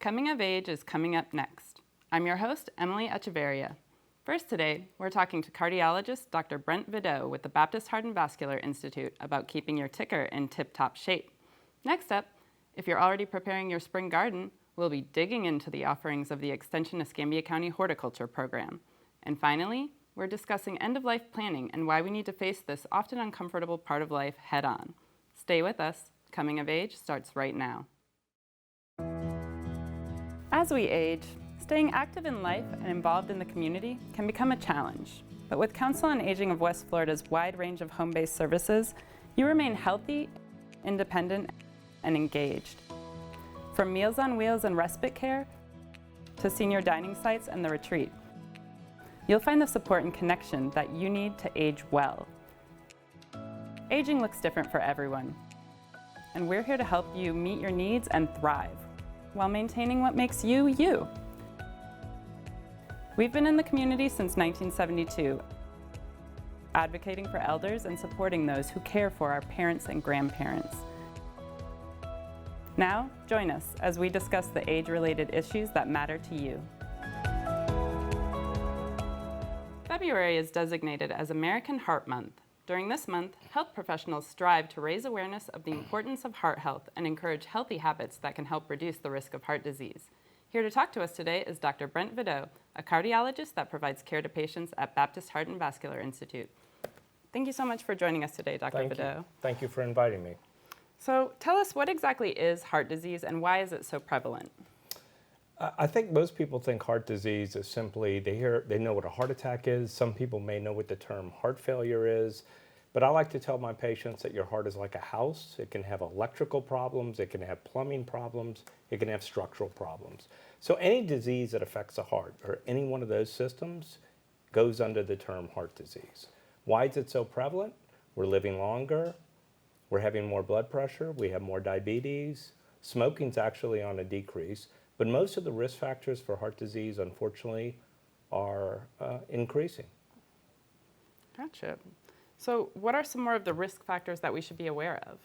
Coming of Age is coming up next. I'm your host, Emily Echeverria. First today, we're talking to cardiologist Dr. Brent Videau with the Baptist Heart and Vascular Institute about keeping your ticker in tip-top shape. Next up, if you're already preparing your spring garden, we'll be digging into the offerings of the Extension Escambia County horticulture program. And finally, we're discussing end-of-life planning and why we need to face this often uncomfortable part of life head-on. Stay with us. Coming of Age starts right now. As we age, staying active in life and involved in the community can become a challenge. But with Council on Aging of West Florida's wide range of home-based services, you remain healthy, independent, and engaged. From Meals on Wheels and respite care to senior dining sites and the retreat, you'll find the support and connection that you need to age well. Aging looks different for everyone, and we're here to help you meet your needs and thrive while maintaining what makes you, you. We've been in the community since 1972, advocating for elders and supporting those who care for our parents and grandparents. Now, join us as we discuss the age-related issues that matter to you. February is designated as American Heart Month. During this month, health professionals strive to raise awareness of the importance of heart health and encourage healthy habits that can help reduce the risk of heart disease. Here to talk to us today is Dr. Brent Videau, a cardiologist that provides care to patients at Baptist Heart and Vascular Institute. Thank you so much for joining us today, Dr. Videau. Thank you for inviting me. So tell us, what exactly is heart disease and why is it so prevalent? I think most people think heart disease is simply, they know what a heart attack is. Some people may know what the term heart failure is. But I like to tell my patients that your heart is like a house. It can have electrical problems, it can have plumbing problems, it can have structural problems. So any disease that affects the heart or any one of those systems goes under the term heart disease. Why is it so prevalent? We're living longer, we're having more blood pressure, we have more diabetes. Smoking's actually on a decrease, but most of the risk factors for heart disease, unfortunately, are increasing. Gotcha. So what are some more of the risk factors that we should be aware of?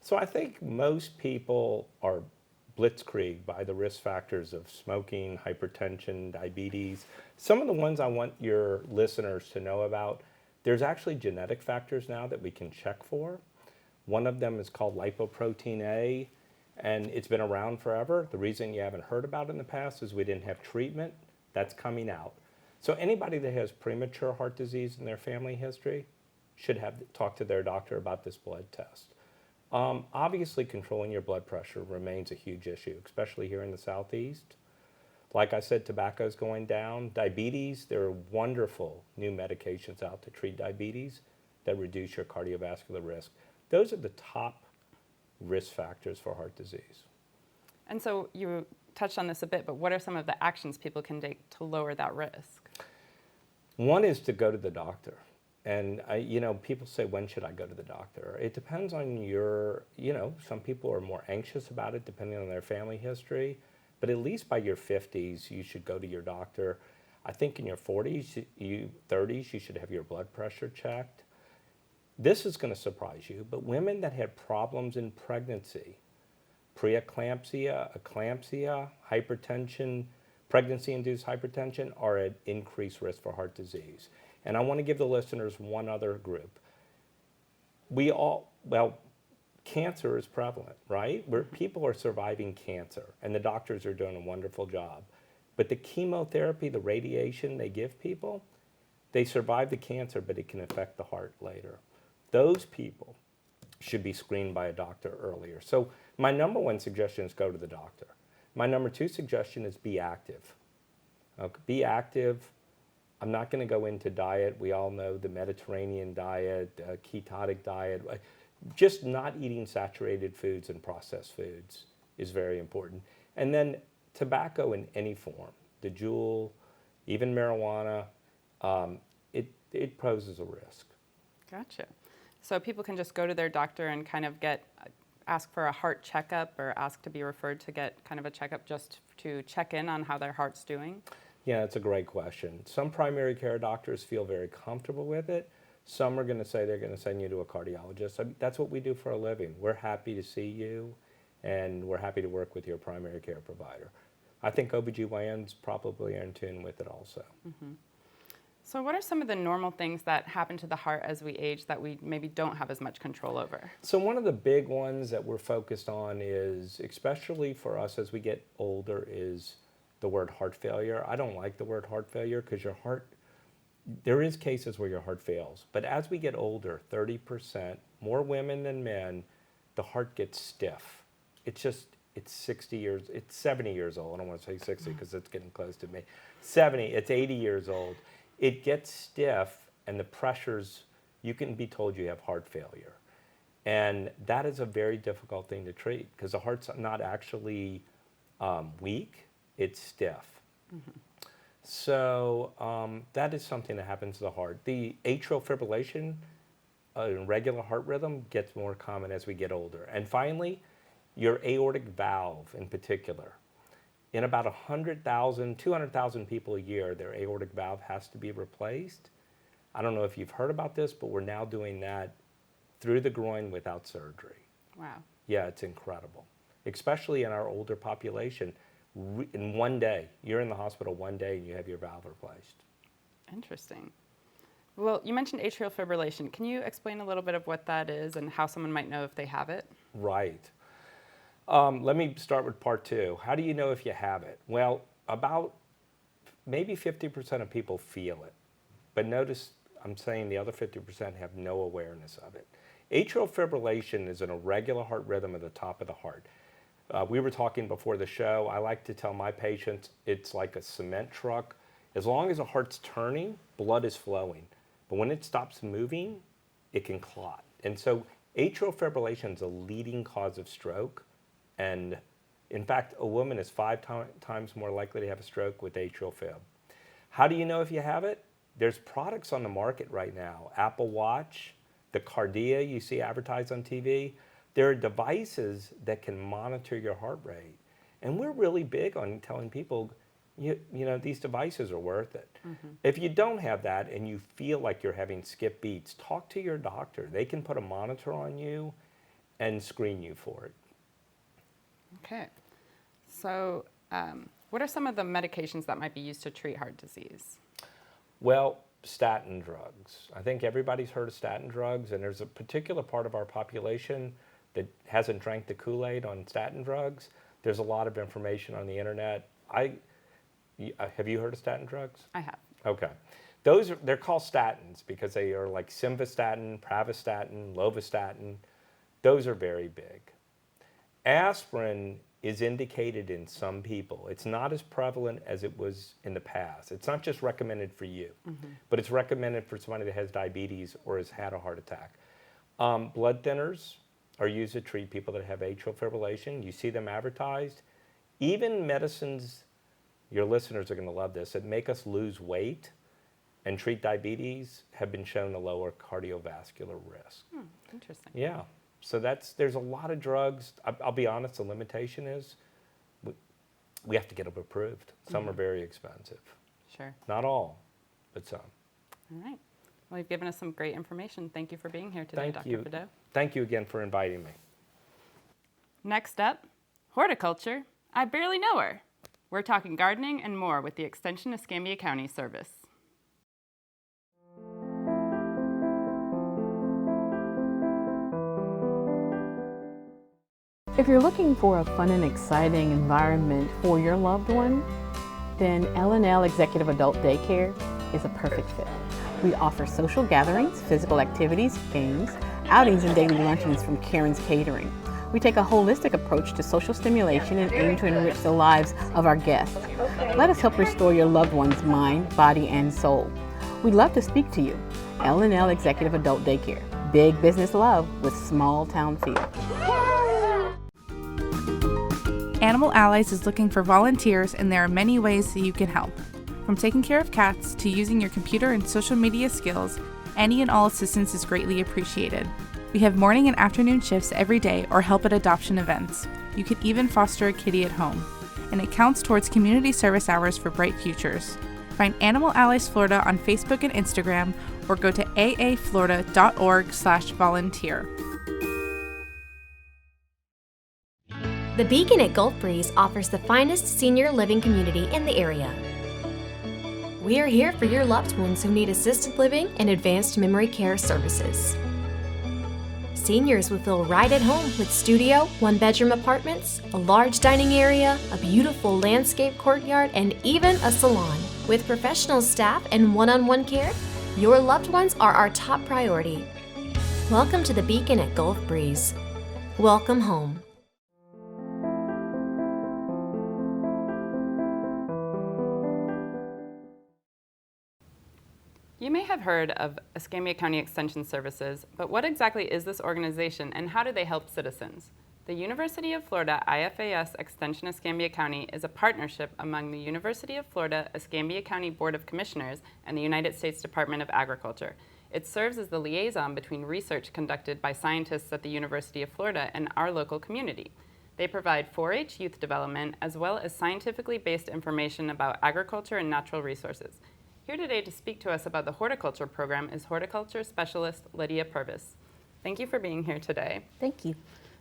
So I think most people are blitzkrieg by the risk factors of smoking, hypertension, diabetes. Some of the ones I want your listeners to know about, there's actually genetic factors now that we can check for. One of them is called lipoprotein A, and it's been around forever. The reason you haven't heard about it in the past is we didn't have treatment. That's coming out. So anybody that has premature heart disease in their family history should talk to their doctor about this blood test. Obviously, controlling your blood pressure remains a huge issue, especially here in the Southeast. Like I said, tobacco's going down. Diabetes, there are wonderful new medications out to treat diabetes that reduce your cardiovascular risk. Those are the top risk factors for heart disease. And so you touched on this a bit, but what are some of the actions people can take to lower that risk? One is to go to the doctor. And people say, when should I go to the doctor? It depends on some people are more anxious about it depending on their family history. But at least by your 50s, you should go to your doctor. I think in your 40s, 30s, you should have your blood pressure checked. This is going to surprise you, but women that had problems in pregnancy, preeclampsia, eclampsia, hypertension, pregnancy-induced hypertension are at increased risk for heart disease. And I want to give the listeners one other group. Cancer is prevalent, right? Where people are surviving cancer, and the doctors are doing a wonderful job. But the chemotherapy, the radiation they give people, they survive the cancer, but it can affect the heart later. Those people should be screened by a doctor earlier. So my number one suggestion is go to the doctor. My number two suggestion is be active. Okay, be active. I'm not going to go into diet. We all know the Mediterranean diet, ketotic diet. Just not eating saturated foods and processed foods is very important. And then tobacco in any form, the Juul, even marijuana, it poses a risk. Gotcha. So people can just go to their doctor and kind of ask for a heart checkup or ask to be referred to get kind of a checkup just to check in on how their heart's doing? Yeah, it's a great question. Some primary care doctors feel very comfortable with it. Some are going to say they're going to send you to a cardiologist. That's what we do for a living. We're happy to see you and we're happy to work with your primary care provider. I think OBGYNs probably are in tune with it also. Mm-hmm. So what are some of the normal things that happen to the heart as we age that we maybe don't have as much control over? So one of the big ones that we're focused on is, especially for us as we get older, is the word heart failure. I don't like the word heart failure because your heart, there is cases where your heart fails, but as we get older, 30%, more women than men, the heart gets stiff. It's 70 years old. I don't want to say 60 because it's getting close to me. 70, it's 80 years old. It gets stiff, and the pressures, you can be told you have heart failure. And that is a very difficult thing to treat because the heart's not actually weak, it's stiff. Mm-hmm. So that is something that happens to the heart. The atrial fibrillation, irregular heart rhythm, gets more common as we get older. And finally, your aortic valve in particular. In about 100,000, 200,000 people a year, their aortic valve has to be replaced. I don't know if you've heard about this, but we're now doing that through the groin without surgery. Wow. Yeah, it's incredible. Especially in our older population. In one day, you're in the hospital one day and you have your valve replaced. Interesting. Well, you mentioned atrial fibrillation. Can you explain a little bit of what that is and how someone might know if they have it? Right. Let me start with part two. How do you know if you have it? Well, about maybe 50% of people feel it. But notice I'm saying the other 50% have no awareness of it. Atrial fibrillation is an irregular heart rhythm at the top of the heart. We were talking before the show. I like to tell my patients it's like a cement truck. As long as the heart's turning, blood is flowing. But when it stops moving, it can clot. And so atrial fibrillation is a leading cause of stroke. And in fact, a woman is 5 times more likely to have a stroke with atrial fib. How do you know if you have it? There's products on the market right now. Apple Watch, the Cardia you see advertised on TV. There are devices that can monitor your heart rate. And we're really big on telling people, you know, these devices are worth it. Mm-hmm. If you don't have that and you feel like you're having skip beats, talk to your doctor. They can put a monitor on you and screen you for it. Okay. So what are some of the medications that might be used to treat heart disease? Well, statin drugs. I think everybody's heard of statin drugs, and there's a particular part of our population that hasn't drank the Kool-Aid on statin drugs. There's a lot of information on the internet. Have you heard of statin drugs? I have. Okay. They're called statins because they are like simvastatin, pravastatin, lovastatin. Those are very big. Aspirin is indicated in some people. It's not as prevalent as it was in the past. It's not just recommended for you, but it's recommended for somebody that has diabetes or has had a heart attack. Blood thinners are used to treat people that have atrial fibrillation. You see them advertised. Even medicines, your listeners are going to love this, that make us lose weight and treat diabetes have been shown to lower cardiovascular risk. Interesting. Yeah. So there's a lot of drugs. I'll be honest, the limitation is we have to get them approved. Some are very expensive. Sure. Not all, but some. All right. Well, you've given us some great information. Thank you for being here today, Dr. Videau. Thank you again for inviting me. Next up, horticulture. I barely know her. We're talking gardening and more with the Extension Escambia County service. If you're looking for a fun and exciting environment for your loved one, then L&L Executive Adult Daycare is a perfect fit. We offer social gatherings, physical activities, games, outings, and daily luncheons from Karen's Catering. We take a holistic approach to social stimulation and aim to enrich the lives of our guests. Let us help restore your loved one's mind, body, and soul. We'd love to speak to you. L&L Executive Adult Daycare. Big business love with small town feel. Animal Allies is looking for volunteers, and there are many ways that you can help. From taking care of cats to using your computer and social media skills, any and all assistance is greatly appreciated. We have morning and afternoon shifts every day or help at adoption events. You can even foster a kitty at home. And it counts towards community service hours for bright futures. Find Animal Allies Florida on Facebook and Instagram, or go to aaflorida.org/volunteer. The Beacon at Gulf Breeze offers the finest senior living community in the area. We are here for your loved ones who need assisted living and advanced memory care services. Seniors will feel right at home with studio, one-bedroom apartments, a large dining area, a beautiful landscape courtyard, and even a salon. With professional staff and one-on-one care, your loved ones are our top priority. Welcome to the Beacon at Gulf Breeze. Welcome home. You may have heard of Escambia County Extension Services, but what exactly is this organization and how do they help citizens? The University of Florida IFAS Extension Escambia County is a partnership among the University of Florida Escambia County Board of Commissioners and the United States Department of Agriculture. It serves as the liaison between research conducted by scientists at the University of Florida and our local community. They provide 4-H youth development as well as scientifically based information about agriculture and natural resources. Here today to speak to us about the horticulture program is horticulture specialist Lydia Purvis. Thank you for being here today. Thank you.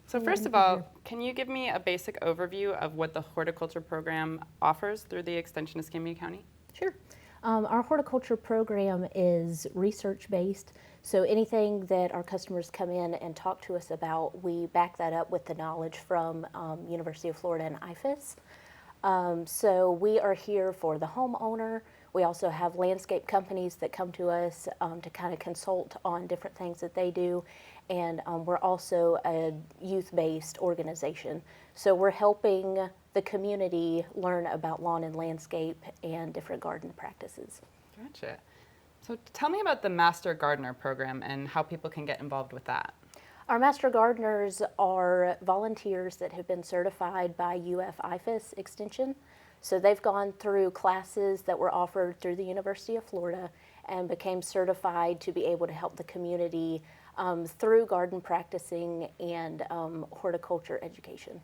So first of all, can you give me a basic overview of what the horticulture program offers through the Extension Escambia County? Sure. Our horticulture program is research-based, so anything that our customers come in and talk to us about, we back that up with the knowledge from University of Florida and IFAS. So we are here for the homeowner. We also have landscape companies that come to us to kind of consult on different things that they do. And we're also a youth-based organization. So we're helping the community learn about lawn and landscape and different garden practices. Gotcha. So tell me about the Master Gardener program and how people can get involved with that. Our Master Gardeners are volunteers that have been certified by UF IFAS Extension. So they've gone through classes that were offered through the University of Florida and became certified to be able to help the community through garden practicing and horticulture education.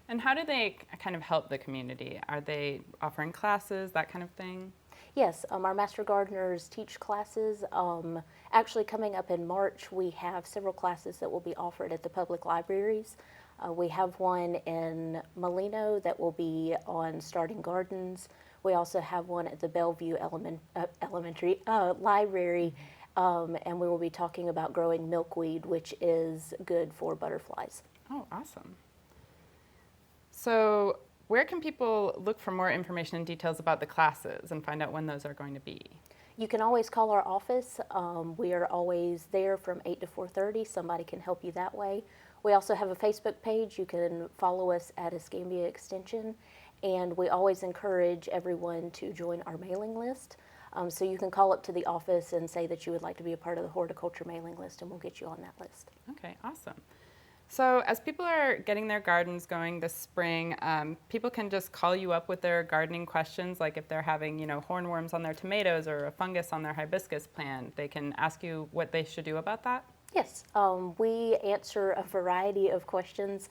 And how do they kind of help the community? Are they offering classes, that kind of thing? Yes, our Master Gardeners teach classes. Actually, coming up in March, we have several classes that will be offered at the public libraries. We have one in Molino that will be on starting gardens. We also have one at the Bellevue Elementary Library, and we will be talking about growing milkweed, which is good for butterflies. Oh, awesome. So where can people look for more information and details about the classes and find out when those are going to be? You can always call our office. We are always there from 8 to 4:30. Somebody can help you that way. We also have a Facebook page. You can follow us at Escambia Extension, and we always encourage everyone to join our mailing list. So you can call up to the office and say that you would like to be a part of the horticulture mailing list, and we'll get you on that list. Okay, awesome. So as people are getting their gardens going this spring, people can just call you up with their gardening questions, like if they're having, hornworms on their tomatoes or a fungus on their hibiscus plant, they can ask you what they should do about that? Yes, we answer a variety of questions.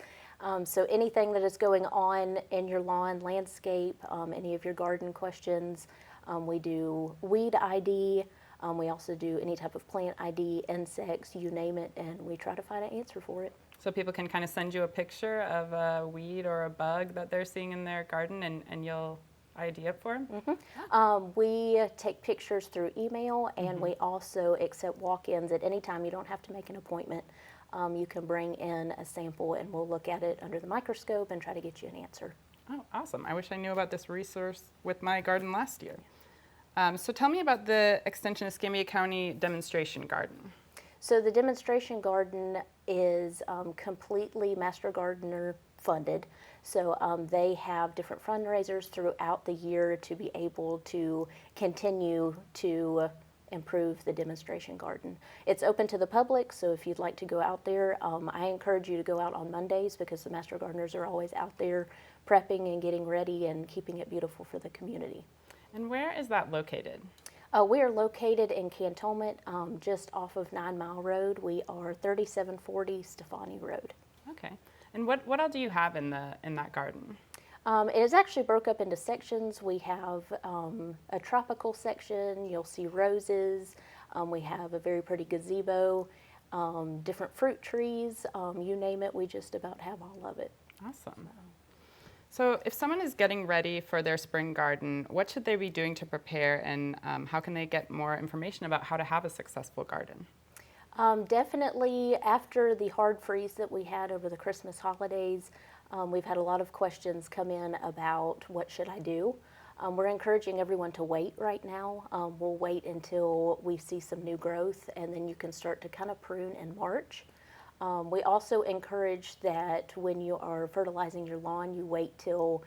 So anything that is going on in your lawn, landscape, any of your garden questions, we do weed ID. We also do any type of plant ID, insects, you name it, and we try to find an answer for it. So people can kind of send you a picture of a weed or a bug that they're seeing in their garden, and you'll ID it for them? Mm-hmm. We take pictures through email, and we also accept walk-ins at any time. You don't have to make an appointment. You can bring in a sample, and we'll look at it under the microscope and try to get you an answer. Oh, awesome. I wish I knew about this resource with my garden last year. So tell me about the Extension Escambia County demonstration garden. So the demonstration garden is completely Master Gardener funded. So they have different fundraisers throughout the year to be able to continue to improve the demonstration garden. It's open to the public, so if you'd like to go out there, I encourage you to go out on Mondays because the Master Gardeners are always out there prepping and getting ready and keeping it beautiful for the community. And where is that located? We are located in Cantonment, just off of 9 Mile Road. We are 3740 Stefani Road. Okay. And what all do you have in that garden? It is actually broke up into sections. We have a tropical section. You'll see roses. We have a very pretty gazebo, different fruit trees. You name it, we just about have all of it. Awesome. So if someone is getting ready for their spring garden, what should they be doing to prepare, and how can they get more information about how to have a successful garden? Definitely after the hard freeze that we had over the Christmas holidays, we've had a lot of questions come in about what should I do. We're encouraging everyone to wait right now. We'll wait until we see some new growth, and then you can start to kind of prune in March. We also encourage that when you are fertilizing your lawn, you wait till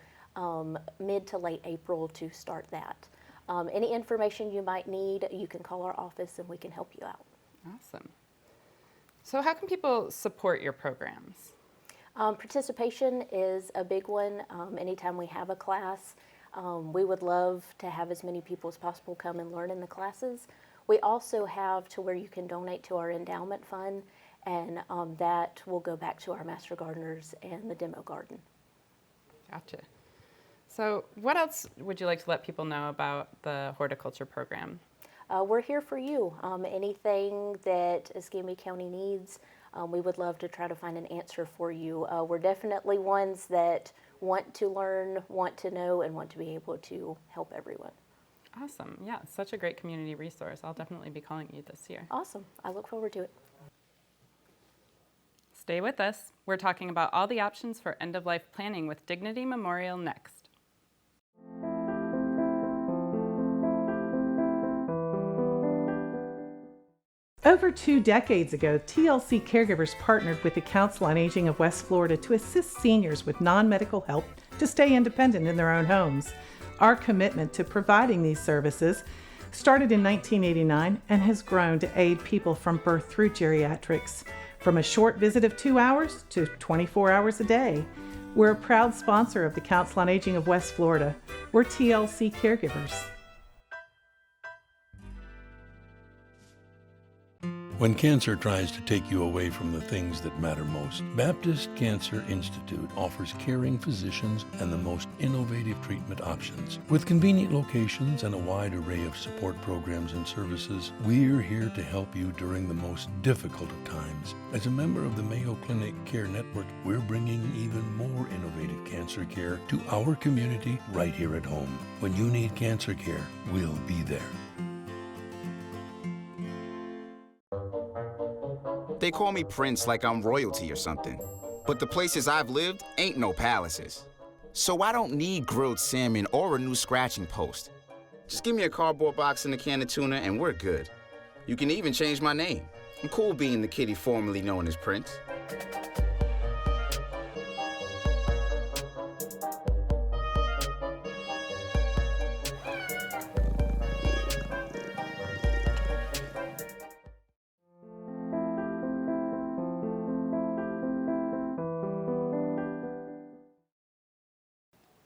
mid to late April to start that. Any information you might need, you can call our office and we can help you out. Awesome. So how can people support your programs? Participation is a big one. Anytime we have a class, we would love to have as many people as possible come and learn in the classes. We also have to where you can donate to our endowment fund, and that will go back to our master gardeners and the demo garden. Gotcha. So what else would you like to let people know about the horticulture program? We're here for you. Anything that Escambia County needs, we would love to try to find an answer for you. We're definitely ones that want to learn, want to know, and want to be able to help everyone. Awesome. Yeah, such a great community resource. I'll definitely be calling you this year. Awesome. I look forward to it. Stay with us. We're talking about all the options for end-of-life planning with Dignity Memorial next. Over 2 decades ago, TLC Caregivers partnered with the Council on Aging of West Florida to assist seniors with non-medical help to stay independent in their own homes. Our commitment to providing these services started in 1989 and has grown to aid people from birth through geriatrics. From a short visit of 2 hours to 24 hours a day. We're a proud sponsor of the Council on Aging of West Florida. We're TLC Caregivers. When cancer tries to take you away from the things that matter most, Baptist Cancer Institute offers caring physicians and the most innovative treatment options. With convenient locations and a wide array of support programs and services, we're here to help you during the most difficult of times. As a member of the Mayo Clinic Care Network, we're bringing even more innovative cancer care to our community right here at home. When you need cancer care, we'll be there. They call me Prince like I'm royalty or something. But the places I've lived ain't no palaces. So I don't need grilled salmon or a new scratching post. Just give me a cardboard box and a can of tuna and we're good. You can even change my name. I'm cool being the kitty formerly known as Prince.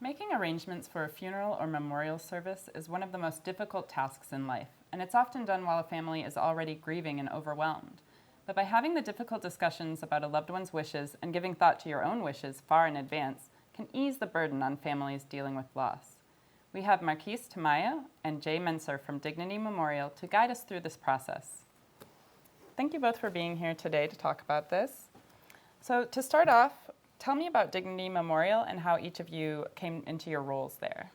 Making arrangements for a funeral or memorial service is one of the most difficult tasks in life, and it's often done while a family is already grieving and overwhelmed. But by having the difficult discussions about a loved one's wishes and giving thought to your own wishes far in advance can ease the burden on families dealing with loss. We have Marquise, Tamayo, and Mentzer from Dignity Memorial to guide us through this process. Thank you both for being here today to talk about this. So to start off, tell me about Dignity Memorial and how each of you came into your roles there.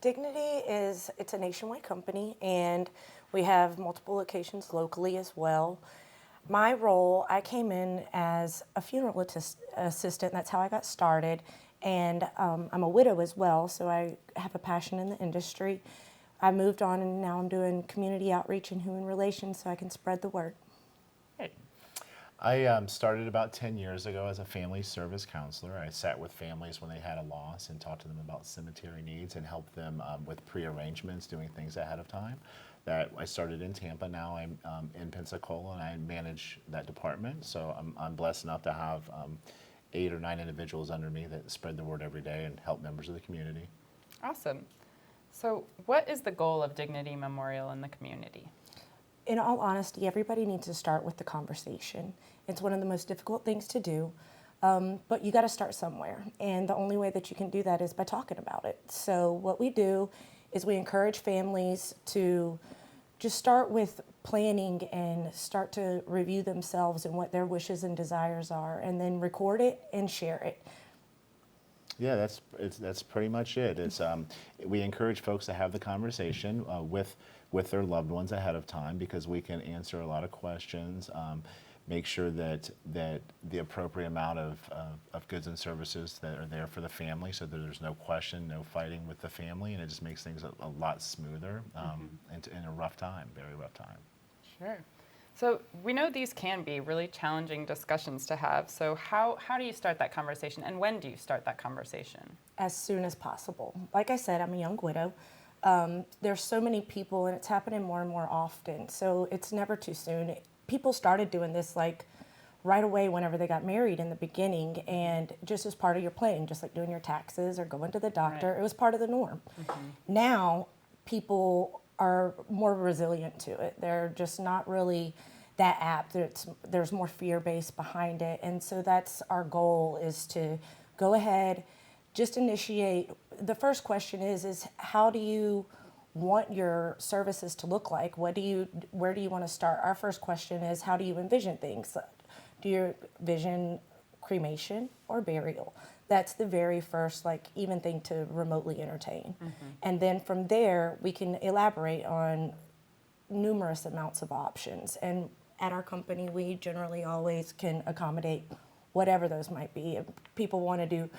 Dignity it's a nationwide company, and we have multiple locations locally as well. My role, I came in as a funeral assistant. That's how I got started, and I'm a widow as well, so I have a passion in the industry. I moved on, and now I'm doing community outreach and human relations so I can spread the word. I started about 10 years ago as a family service counselor. I sat with families when they had a loss and talked to them about cemetery needs and helped them with pre-arrangements, doing things ahead of time. That I started in Tampa. Now I'm in Pensacola, and I manage that department. So I'm blessed enough to have 8 or 9 individuals under me that spread the word every day and help members of the community. Awesome. So what is the goal of Dignity Memorial in the community? In all honesty, everybody needs to start with the conversation. It's one of the most difficult things to do, but you got to start somewhere. And the only way that you can do that is by talking about it. So what we do is we encourage families to just start with planning and start to review themselves and what their wishes and desires are, and then record it and share it. Yeah, that's pretty much it. It's we encourage folks to have the conversation with their loved ones ahead of time, because we can answer a lot of questions. Make sure that the appropriate amount of goods and services that are there for the family, so that there's no question, no fighting with the family, and it just makes things a lot smoother in a rough time, very rough time. Sure. So we know these can be really challenging discussions to have. So how do you start that conversation, and when do you start that conversation? As soon as possible. Like I said, I'm a young widow. There's so many people, and it's happening more and more often. So it's never too soon. People started doing this like right away whenever they got married in the beginning, and just as part of your planning, just like doing your taxes or going to the doctor, Right. It was part of the norm. Now people are more resilient to it. They're just not really that apt. There's more fear-based behind it. And so that's our goal, is to go ahead, just initiate. The first question is how do you want your services to look like? Where do you want to start? Our first question is, how do you envision things? Do you envision cremation or burial? That's the very first, even thing to remotely entertain. And then from there, we can elaborate on numerous amounts of options. And at our company, we generally always can accommodate whatever those might be. If people want to do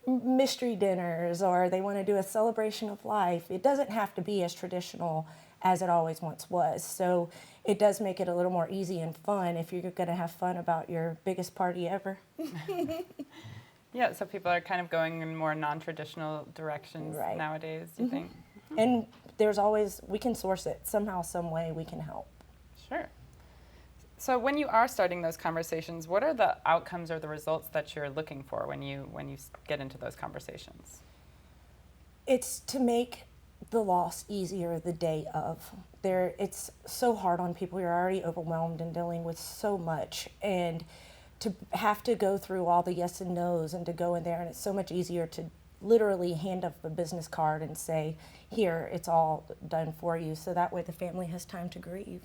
mystery dinners, or they want to do a celebration of life, it doesn't have to be as traditional as it always once was. So it does make it a little more easy and fun if you're going to have fun about your biggest party ever. Yeah, so people are kind of going in more non-traditional directions Right. nowadays, you think? And there's always, we can source it somehow, some way we can help. Sure. So when you are starting those conversations, what are the outcomes or the results that you're looking for when you get into those conversations? It's to make the loss easier the day of. It's so hard on people. You're already overwhelmed and dealing with so much, and to have to go through all the yes and no's, and to go in there, and it's so much easier to literally hand up a business card and say, here, it's all done for you, so that way the family has time to grieve.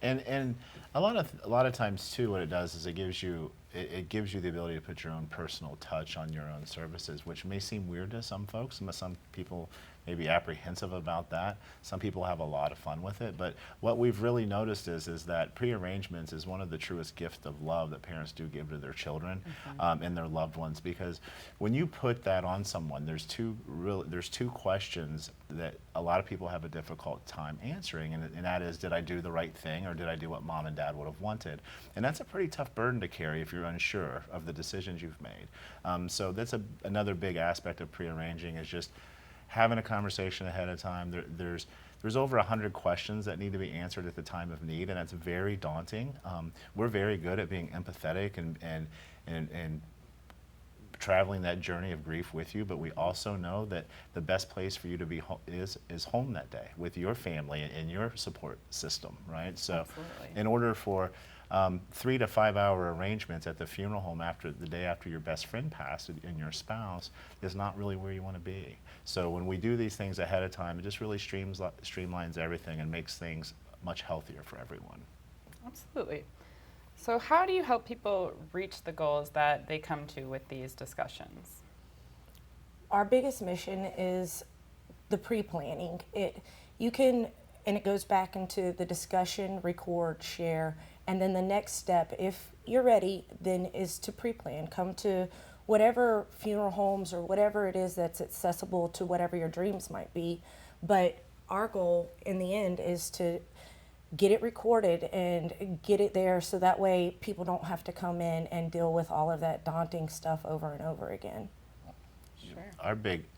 And a lot of times too, what it does is it gives you the ability to put your own personal touch on your own services, which may seem weird to some folks. Some people may be apprehensive about that. Some people have a lot of fun with it. But what we've really noticed is that prearrangements is one of the truest gifts of love that parents do give to their children and their loved ones. Because when you put that on someone, there's two questions that a lot of people have a difficult time answering, and that is, did I do the right thing, or did I do what mom and dad would have wanted? And that's a pretty tough burden to carry if you're unsure of the decisions you've made. So that's another big aspect of prearranging, is just having a conversation ahead of time. There's over 100 questions that need to be answered at the time of need, and that's very daunting. We're very good at being empathetic and traveling that journey of grief with you, but we also know that the best place for you to be is home that day with your family and your support system, right? So Absolutely. in order for 3 to 5 hour arrangements at the funeral home the day after your best friend passed and your spouse is not really where you want to be. So when we do these things ahead of time, it just really streamlines everything and makes things much healthier for everyone. Absolutely. So how do you help people reach the goals that they come to with these discussions? Our biggest mission is the pre-planning. It goes back into the discussion, record, share, and then the next step, if you're ready, then is to pre-plan. Come to whatever funeral homes or whatever it is that's accessible to whatever your dreams might be. But our goal in the end is to get it recorded and get it there, so that way people don't have to come in and deal with all of that daunting stuff over and over again. Sure.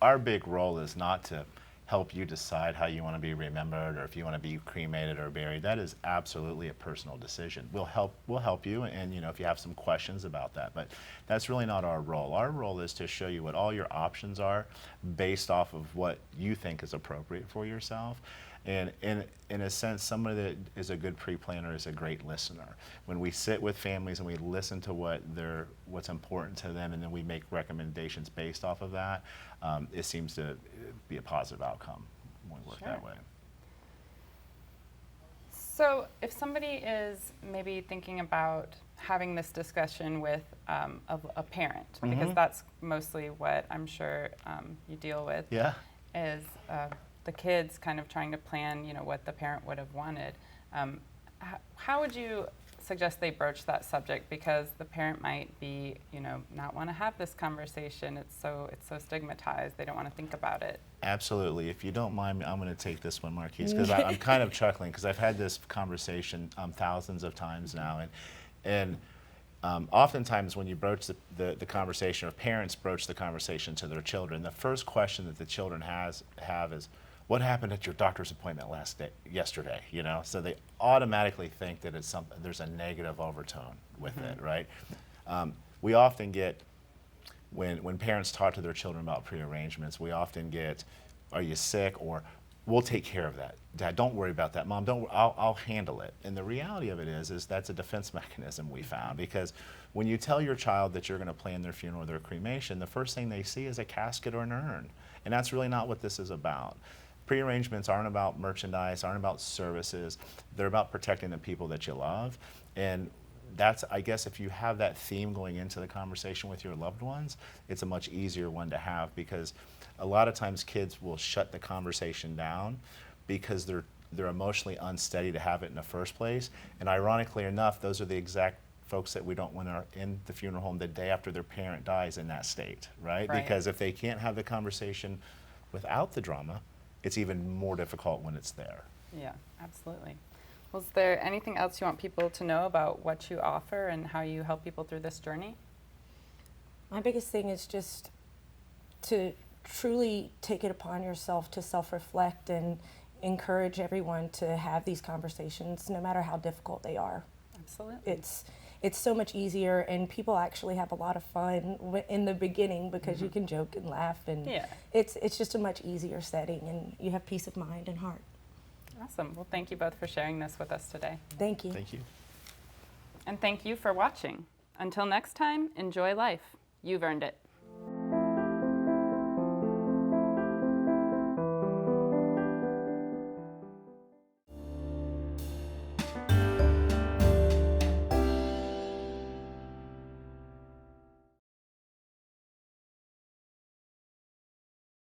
Our big role is not to help you decide how you want to be remembered, or if you want to be cremated or buried. That is absolutely a personal decision. We'll help you, and if you have some questions about that, but that's really not our role. Our role is to show you what all your options are based off of what you think is appropriate for yourself. And in a sense, somebody that is a good pre-planner is a great listener. When we sit with families and we listen to what's important to them, and then we make recommendations based off of that, it seems to be a positive outcome when we work that way. So if somebody is maybe thinking about having this discussion with a parent, because that's mostly what I'm sure you deal with. Yeah. Is the kids kind of trying to plan, what the parent would have wanted. How would you suggest they broach that subject? Because the parent might be, not want to have this conversation. It's so stigmatized. They don't want to think about it. Absolutely. If you don't mind, I'm going to take this one, Marquise, because I'm kind of chuckling because I've had this conversation thousands of times now, and oftentimes when you broach the conversation, or parents broach the conversation to their children, the first question that the children have is, what happened at your doctor's appointment yesterday? So they automatically think that it's something, there's a negative overtone with it, right? We often get, when parents talk to their children about prearrangements, we often get, are you sick? Or, we'll take care of that. Dad, don't worry about that. Mom, I'll handle it. And the reality of it is that's a defense mechanism we found, because when you tell your child that you're going to plan their funeral or their cremation, the first thing they see is a casket or an urn. And that's really not what this is about. Prearrangements aren't about merchandise, aren't about services. They're about protecting the people that you love. And that's, I guess, if you have that theme going into the conversation with your loved ones, it's a much easier one to have, because a lot of times kids will shut the conversation down because they're emotionally unsteady to have it in the first place. And ironically enough, those are the exact folks that we don't want are in the funeral home the day after their parent dies in that state, right? Because if they can't have the conversation without the drama, it's even more difficult when it's there. Yeah, absolutely. Was there anything else you want people to know about what you offer and how you help people through this journey? My biggest thing is just to truly take it upon yourself to self-reflect and encourage everyone to have these conversations, no matter how difficult they are. Absolutely. It's so much easier, and people actually have a lot of fun in the beginning because you can joke and laugh, and it's just a much easier setting, and you have peace of mind and heart. Awesome. Well, thank you both for sharing this with us today. Thank you. Thank you. And thank you for watching. Until next time, enjoy life. You've earned it.